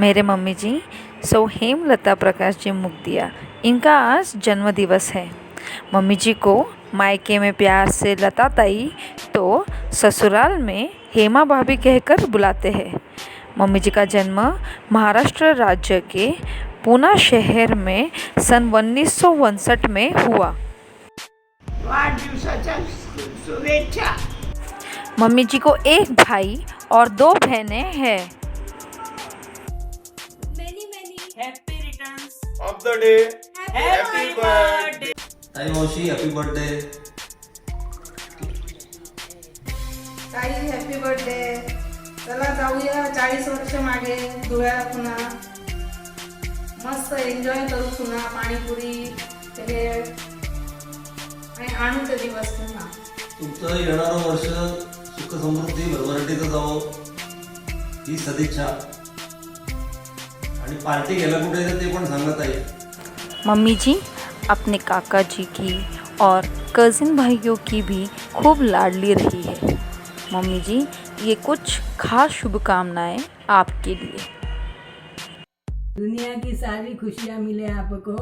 मेरे मम्मी जी सो हेमलता प्रकाश जी मुगदिया, इनका आज जन्मदिवस है। मम्मी जी को मायके में प्यार से लता ताई तो ससुराल में हेमा भाभी कहकर बुलाते हैं। मम्मी जी का जन्म महाराष्ट्र राज्य के पूना शहर में सन 1959 में हुआ। वाढदिवसाच्या शुभेच्छा। मम्मी जी को एक भाई और 2 बहनें हैं। Happy returns of the day. Happy birthday ताई मावशी हॅपी बर्थडे. ताई हॅपी बर्थडे. चला जाऊया 40 वर्ष मागे धुळ्याला पुन्हा. मस्त एन्जॉय करू पुन्हा पाणीपुरी खेळ आणि आणू ते दिवस पुन्हा. तुमचं येणारं वर्ष सुख समृद्धी भरभराटीचं जावं ही सदिच्छा. आणि पार्टी घ्यायला कुठे येतं ते पण सांगत आहे. मम्मी जी अपने काका जी की और कज़िन भाइयों की भी खूब लाडली रही है। मम्मी जी ये कुछ खास शुभकामनाएं आपके लिए। दुनिया की सारी खुशियाँ मिले आपको,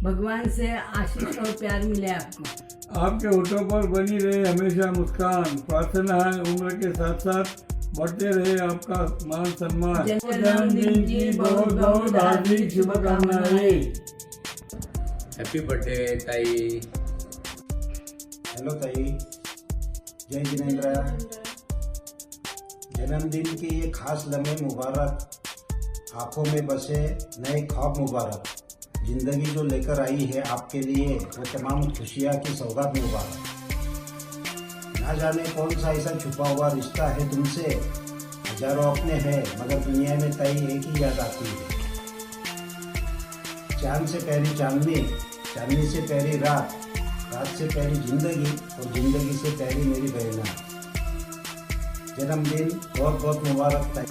भगवान से आशीष और प्यार मिले आपको। आपके होठों पर बनी रहे हमेशा मुस्कान. प्रार्थना है उम्र के साथ साथ बढ़ते रहे आपका मान सम्मान. जन्मदिन की बहुत बहुत हार्दिक शुभकामनाएं. हैप्पी बर्थडे ताई. हेलो ताई, जय जिनेंद्र. जन्मदिन के ये खास लम्हे मुबारक, आंखों में बसे नए ख्वाब मुबारक. जिंदगी जो लेकर आई है आपके लिए वो तमाम खुशियाँ की सौगात मुबारक. ना जाने कौन सा ऐसा छुपा हुआ रिश्ता है तुमसे, हजारों अपने हैं मगर दुनिया में ताई एक ही याद आती है. चांद से पहली चांदनी, चांदनी से पहली रात, रात से पहली जिंदगी और जिंदगी से पहली मेरी बहना. जन्मदिन बहुत बहुत मुबारक ताई.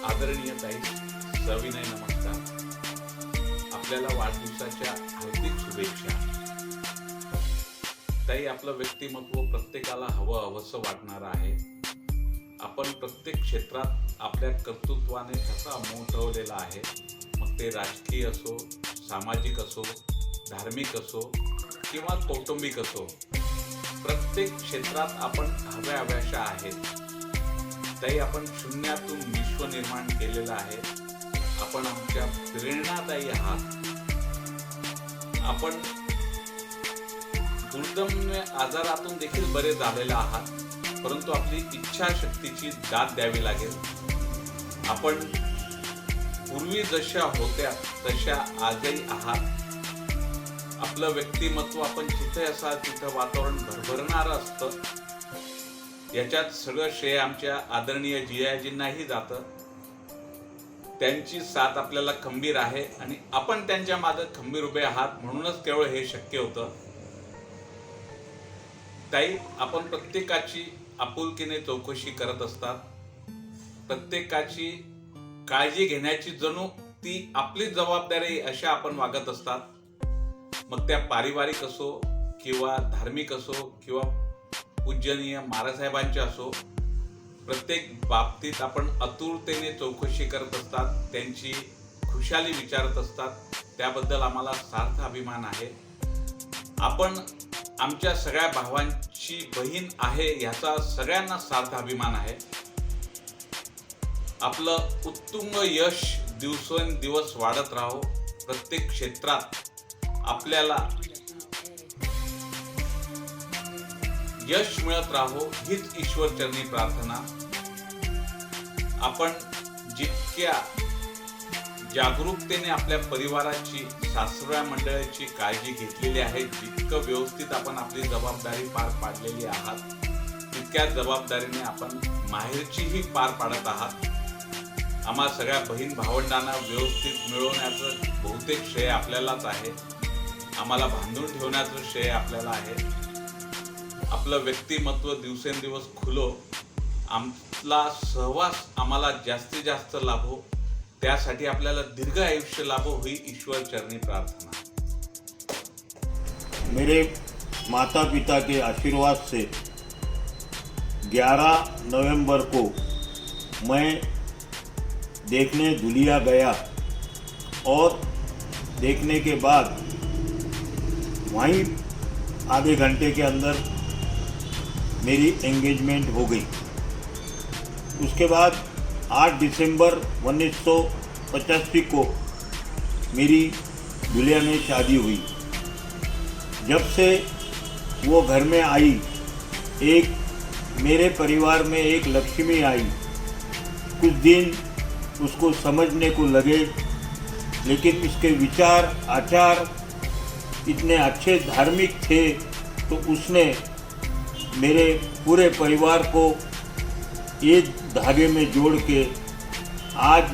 आदरणीय ताई, सविनय नमस्कार. आपल्याला वाढदिवसाच्या हार्दिक शुभेच्छा. ताई, आपलं व्यक्तिमत्व प्रत्येकाला हवंसं वाटणारं आहे. आपण प्रत्येक क्षेत्रात आपल्या कर्तृत्वाने ठसा उमटवलेला आहे. मग ते राजकीय असो, सामाजिक असो, धार्मिक असो किंवा कौटुंबिक असो, प्रत्येक क्षेत्रात आपण हव्याशा आहेत. ताई, आपण शून्यातून विश्व निर्माण केलेलं आहे. आपण आमच्या प्रेरणादायी आहात. आपण दुर्दम आजारातून देखील बरे झालेले आहात, परंतु आपली इच्छाशक्तीची दाद द्यावी लागेल. आपण पूर्वी जशा होत्या तशा आजही आहात. आपलं व्यक्तिमत्व आपण जिथे असाल तिथं वातावरण भरभरणारं असतं. याच्यात सगळं श्रेय आमच्या आदरणीय जियाजींनाही जातं. त्यांची साथ आपल्याला खंबीर आहे आणि आपण त्यांच्या मागे खंबीर उभे आहात, म्हणूनच केवळ हे शक्य होतं. ताई, आपण प्रत्येकाची आपुलकीने चौकशी करत असतात. प्रत्येकाची काळजी घेण्याची जणू ती आपली जबाबदारी अशा आपण वागत असतात. मग त्या पारिवारिक असो किंवा धार्मिक असो किंवा पूजनीय महाराजसाहेबांचे असो, प्रत्येक बाबतीत आपण आतुरतेने चौकशी करत असतात. त्यांची खुशाली विचारत असतात. त्याबद्दल आम्हाला सार्थ अभिमान आहे. आपण आमच्या सगळ्या भावांची बहीण आहे ह्याचा सगळ्यांना सार्थ अभिमान आहे. आपलं उत्तुंग यश दिवसेंदिवस वाढत राहो. प्रत्येक क्षेत्रात आपल्याला यश मिळत राहो हीच ईश्वरचरणी प्रार्थना. आपण जितक्या जागरूकतेने आपल्या परिवाराची, सासऱ्या मंडळाची काळजी घेतलेली आहे, जितकं व्यवस्थित आपण आपली जबाबदारी पार पाडलेली आहात, तितक्या जबाबदारीने आपण माहेरचीही पार पाडत आहात. आम्हा सगळ्या बहीण भावंडांना व्यवस्थित मिळवण्याचं बहुतेक श्रेय आपल्यालाच आहे. आम्हाला बांधून ठेवण्याचं श्रेय आपल्याला आहे. आपलं व्यक्तिमत्व दिवसेंदिवस खुलो, आपला सहवास आम्हाला जास्तीत जास्त लाभो, त्यासाठी आपल्याला दीर्घ आयुष्य लाभो ही ईश्वर चरणी प्रार्थना. मेरे माता पिता के आशीर्वाद से 11 नवंबर को मैं देखने धुलिया गया और देखने के बाद वहीं आधे घंटे के अंदर मेरी एंगेजमेंट हो गई। उसके बाद 8 दिसंबर 1985 को मेरी दुल्हिया में शादी हुई। जब से वो घर में आई, एक मेरे परिवार में एक लक्ष्मी आई। कुछ दिन उसको समझने को लगे, लेकिन उसके विचार आचार इतने अच्छे धार्मिक थे, तो उसने मेरे पूरे परिवार को एक धागे में जोड़ के आज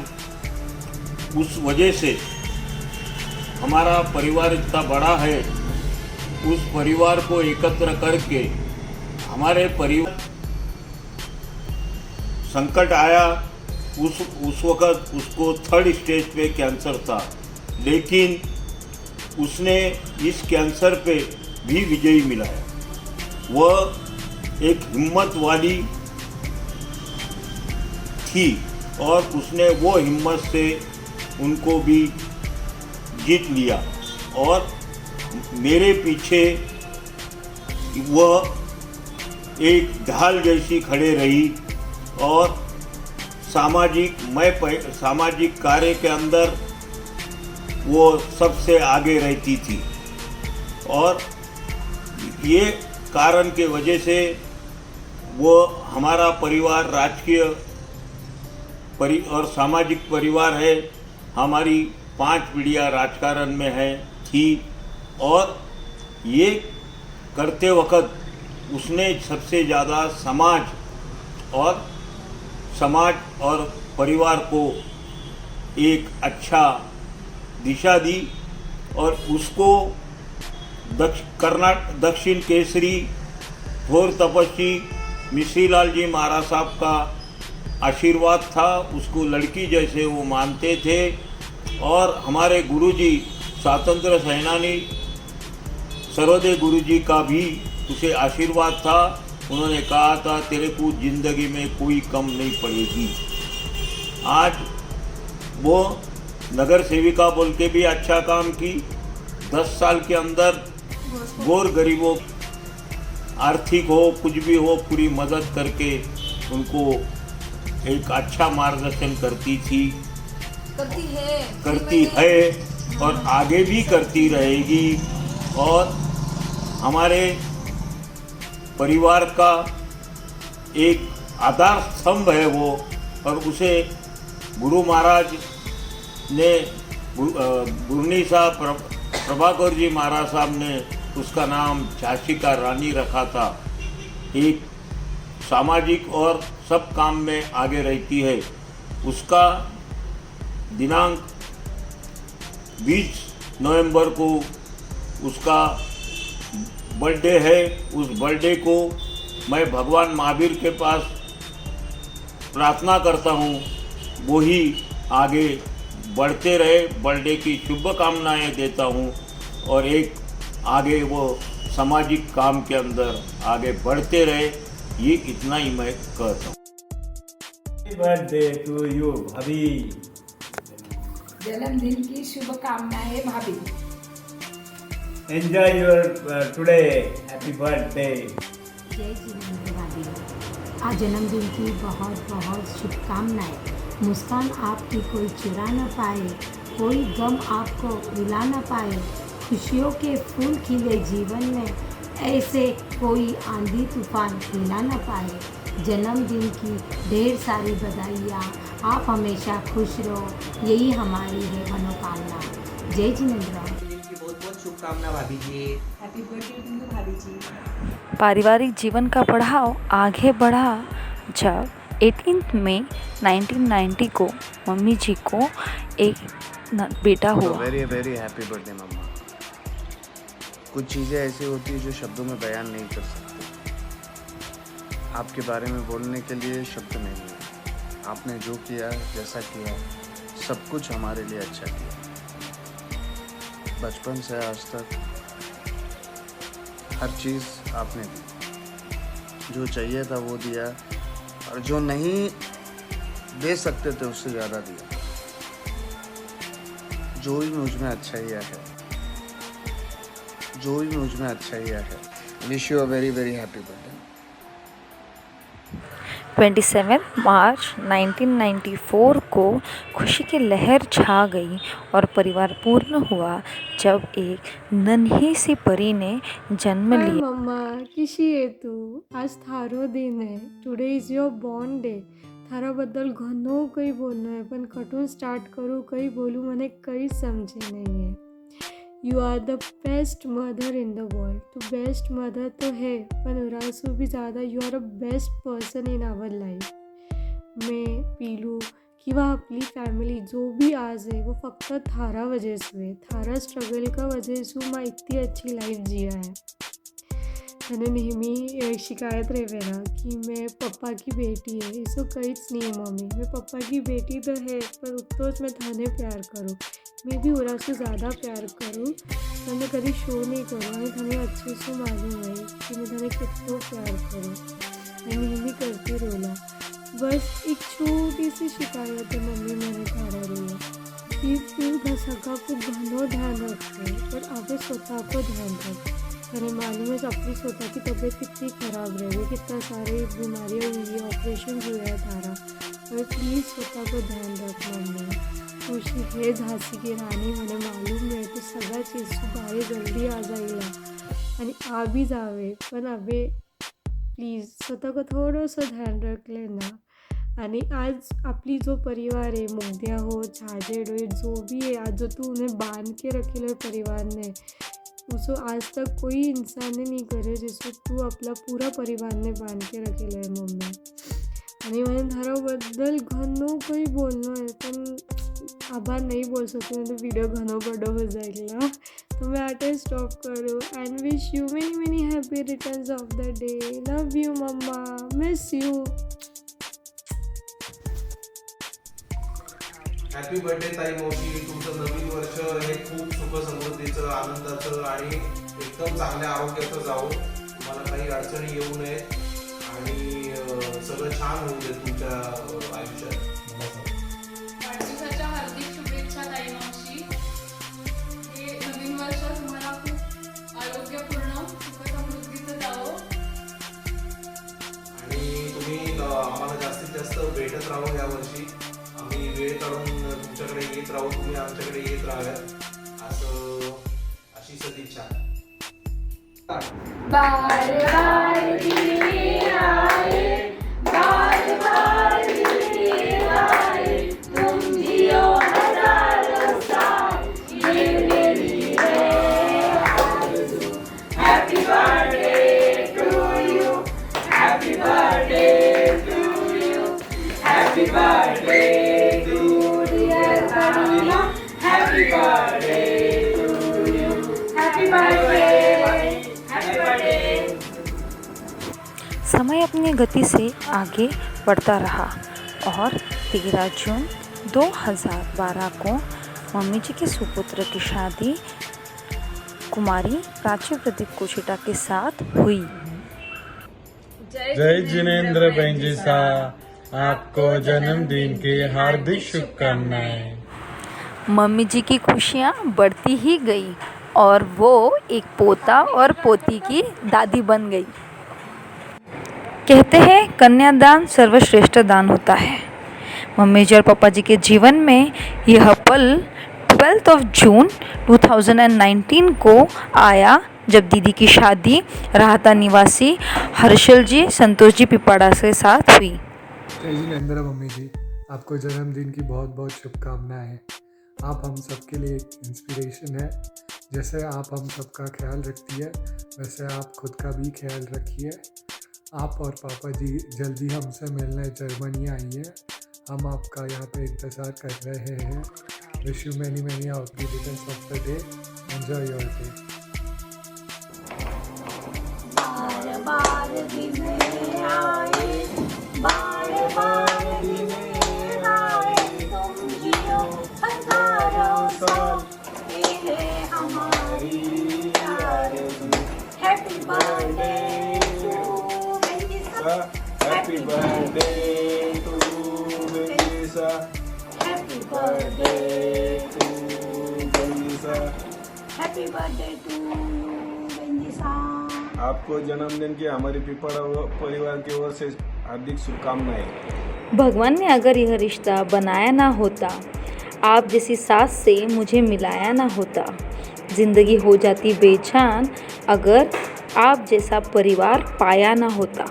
उस वजह से हमारा परिवार इतना बड़ा है। उस परिवार को एकत्र करके हमारे परिवार संकट आया। उस वक़्त उसको 3rd स्टेज पे कैंसर था, लेकिन उसने इस कैंसर पे भी विजयी मिलाया। वह एक हिम्मत वाली थी और उसने वो हिम्मत से उनको भी जीत लिया और मेरे पीछे वह एक ढाल जैसी खड़े रही और सामाजिक कार्य के अंदर वो सबसे आगे रहती थी। और ये कारण के वजह से वो हमारा परिवार राजकीय और सामाजिक परिवार है। हमारी 5 पीढ़ियाँ राजकारण में थी और ये करते वक्त उसने सबसे ज़्यादा समाज और परिवार को एक अच्छा दिशा दी और उसको दक्षिण केसरी घोर तपस्वी मिश्रीलाल जी महाराज साहब का आशीर्वाद था। उसको लड़की जैसे वो मानते थे और हमारे गुरुजी स्वातंत्र सेनानी सर्वोदय गुरुजी का भी उसे आशीर्वाद था। उन्होंने कहा था तेरे को जिंदगी में कोई कम नहीं पड़ेगी। आज वो नगर सेविका बोल के भी अच्छा काम की। 10 साल के अंदर गौर गरीबों आर्थिक हो कुछ भी हो पूरी मदद करके उनको एक अच्छा मार्गदर्शन करती है और आगे भी करती रहेगी। और हमारे परिवार का एक आधार स्तंभ है वो, और उसे गुरु महाराज ने गुरनी साहब प्रभाकर जी महाराज साहब ने उसका नाम झांसी का रानी रखा था। एक सामाजिक और सब काम में आगे रहती है। उसका दिनांक 20 नवंबर को उसका बर्थडे है। उस बर्थडे को मैं भगवान महावीर के पास प्रार्थना करता हूँ वो ही आगे बढ़ते रहे, बर्थडे की शुभकामनाएं देता हूँ और एक आगे वो सामाजिक काम के अंदर आगे बढ़ते रहे, ये इतना ही मैं कहता हूँ। हैप्पी बर्थडे टू यू भाभी। जन्मदिन की शुभकामनाएं भाभी। Enjoy your today, happy birthday. जय जिनेंद्र भाभी, आज जन्मदिन की बहुत बहुत शुभकामनाएं। मुस्कान आपकी कोई चुरा न पाए, कोई गम आपको रुला न पाए, खुशियों के फूल खिले जीवन में, ऐसे कोई आंधी तूफान हिला न पाए। जन्मदिन की ढेर सारी बधाइयाँ, आप हमेशा खुश रहो, यही हमारी है मनोकामना। जय जिनेंद्र। बहुत बहुत शुभकामना भाभी जी। हैप्पी बर्थडे टू यू भाभी जी। पारिवारिक जीवन का पड़ाव आगे बढ़ा जब 18 मई 1990 को मम्मी जी को एक बेटा हुआ। वेरी वेरी हैप्पी बर्थडे मम्मा। कुछ चीज़ें ऐसी होती है जो शब्दों में बयान नहीं कर सकते। आपके बारे में बोलने के लिए शब्द नहीं है। आपने जो किया, जैसा किया, सब कुछ हमारे लिए अच्छा किया। बचपन से आज तक हर चीज़ आपने दी, जो चाहिए था वो दिया, और जो नहीं दे सकते थे उससे ज़्यादा दिया। जो भी मुझ में अच्छाइयाँ है, जो भी मुझ में अच्छाइयाँ है, wish you a very very happy birthday. 27 मार्च 1994 को खुशी की लहर छा गई और परिवार पूर्ण हुआ जब एक नन्ही सी परी ने जन्म हाय लिया। मम्मा, कशी आहे तू? आज थारो दिन आहे. Today is your born day. थाराबद्दल घणं काही बोलणं आहे, पण कुठून स्टार्ट करू, काही बोलू, મને કંઈ समझे नहीं है. You are the best mother in the world. तू बेस्ट मदर तो है, पण उरासू भी ज़्यादा you are a best person in our life. मैं पीलू किंवा आपली फॅमिली जो भी आज है वो फक्त थारा वजह से है. थारा स्ट्रगल का वजह से मैं इतनी अच्छी लाइफ जिया है. मैंने नेहमी शिकायत रहेगा कि मैं पप्पा की बेटी है. इसो काहीच नाही आहे मम्मी. मैं पप्पा की बेटी तो है, पर उतोच मैं थाने प्यार करूँ. मैं भी उरासू ज़्यादा प्यार करूँ, पर मैं कभी शो नहीं करूँ. आणि थाने अच्छे से मालूम है कि मैं थाने कितना प्यार करूँ. मैं नेहमी करती रोला. बस एक छोटी सी शिकायत है मम्मी मैंने थारा लिए कि तू सका को घणो ध्यान रखते, पर आगे स्वतः को ध्यान रख. मैंने मालूम है अपनी स्वतः की तबीयत कितनी ख़राब रही, कितना सारी बीमारियाँ हुई है, ऑपरेशन हुए हैं थारा. पर प्लीज़ स्वतः को ध्यान रख मम्मी. खुशी है झांसी की राणी, मैंने मालूम है तो सगळ्या चीज बाहेर जल्दी आ जाईला आणि आ भी जावे, पण अबे प्लीज़ स्वतः को थोडंसं ध्यान रख लेना. आणि आज अपनी जो परिवार है, मुग्धिया हो, छाजेड हो, जो भी है, आज जो तू उन्हें बांध के रखेल है परिवार ने, उसको आज तक कोई इंसान ने नहीं करे जिसको तू अपना पूरा परिवार ने बांध के रखेल है मम्मी. आणि मैंने थाराबद्दल घणं काही बोलणं आहे, पण आभार नहीं बोल सकती. मैं तो वीडियो घणं बड़ा हो जाएगा, तो मैं आटे स्टॉप करूँ. And wish you many many happy returns of the day. Love you mamma, miss you. Happy birthday ताई मावशी. तुमचं नवीन वर्ष हे खूप सुख समृद्धीचं, आनंदाचं आणि एकदम चांगल्या आरोग्याचं जावो. तुम्हाला काही अडचणी येऊ नये आणि सगळं छान होऊ दे तुमच्या आयुष्यात. वाढदिवसाच्या हार्दिक शुभेच्छा ताई मावशी. हे नवीन वर्ष तुम्हाला खूप आरोग्यपूर्ण सुख समृद्धीचं जावो आणि तुम्ही आम्हाला जास्तीत जास्त भेटत राहो. या वर्षी आम्ही वेळ काढून तुमच्याकडे येत राहू, तुम्ही आमच्याकडे येत राहाव्यात अशी सदिच्छा. बार बार दिए आए, बार बार दिए आए, तुम जियो हजारों साल, ये मेरी है आरज़ू. Happy birthday to you, happy birthday to you, happy birthday to dear Tania, happy birthday to you, happy birthday. समय अपनी गति से आगे बढ़ता रहा और 13 जून 2012 को मम्मी जी के सुपुत्र की शादी कुमारी प्राची प्रदीप कोशिटा के साथ हुई. जय जिनेंद्र बहन जी साहब, आपको जन्मदिन की हार्दिक शुभकामनाएं. मम्मी जी की खुशियाँ बढ़ती ही गई और वो एक पोता और पोती की दादी बन गई. कहते हैं कन्यादान सर्वश्रेष्ठ दान होता है. मम्मी जी और पापा जी के जीवन में यह पल 12 जून 2019 को आया जब दीदी की शादी राहता निवासी हर्षल जी संतोष जी पिपाड़ा के साथ हुई. जय जिनेंद्र मम्मी जी, आपको जन्मदिन की बहुत बहुत शुभकामनाएं. आप हम सबके लिए एक इंस्पिरेशन है. जैसे आप हम सबका ख्याल रखती है, वैसे आप खुद का भी ख्याल रखिए. आप और पापा जी जल्दी हमसे मिलने जर्मनी आई हैं. हम आपका यहाँ पे इंतज़ार कर रहे हैं. Wish you many many happy returns of the day. Enjoy your day. बार बार दिन आए, बार बार दिन आए, तुम जियो हजारों साल, ये है हमारी आरज़ू. Happy birthday to happy birthday to Bandisa happy birthday to Bandisa. Happy birthday to Benjisa. आपको जन्मदिन की हमारी पिपड़ा परिवार की ओर से हार्दिक शुभकामनाएं। भगवान ने अगर यह रिश्ता बनाया ना होता, आप जैसी सास से मुझे मिलाया ना होता, ज़िंदगी हो जाती बेजान अगर आप जैसा परिवार पाया ना होता।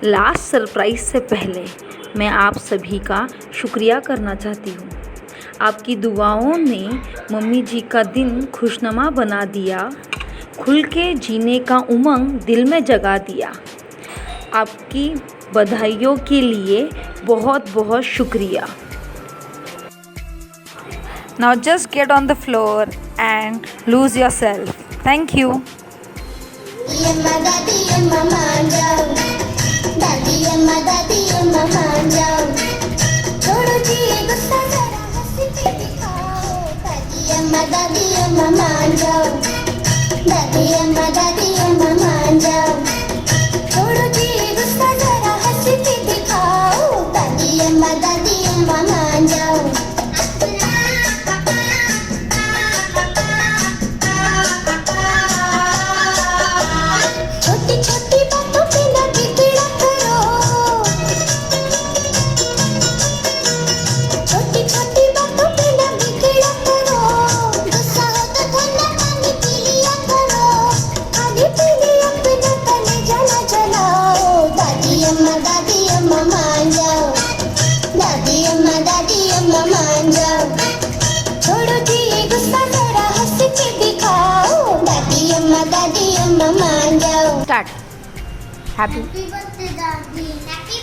लास्ट सरप्राइज से पहले मैं आप सभी का शुक्रिया करना चाहती हूँ। आपकी दुआओं ने मम्मी जी का दिन खुशनुमा बना दिया, खुल के जीने का उमंग दिल में जगा दिया। आपकी बधाइयों के लिए बहुत बहुत शुक्रिया। Now just get on the floor and lose yourself. Thank you. Start. Happy birthday, Daddy. Happy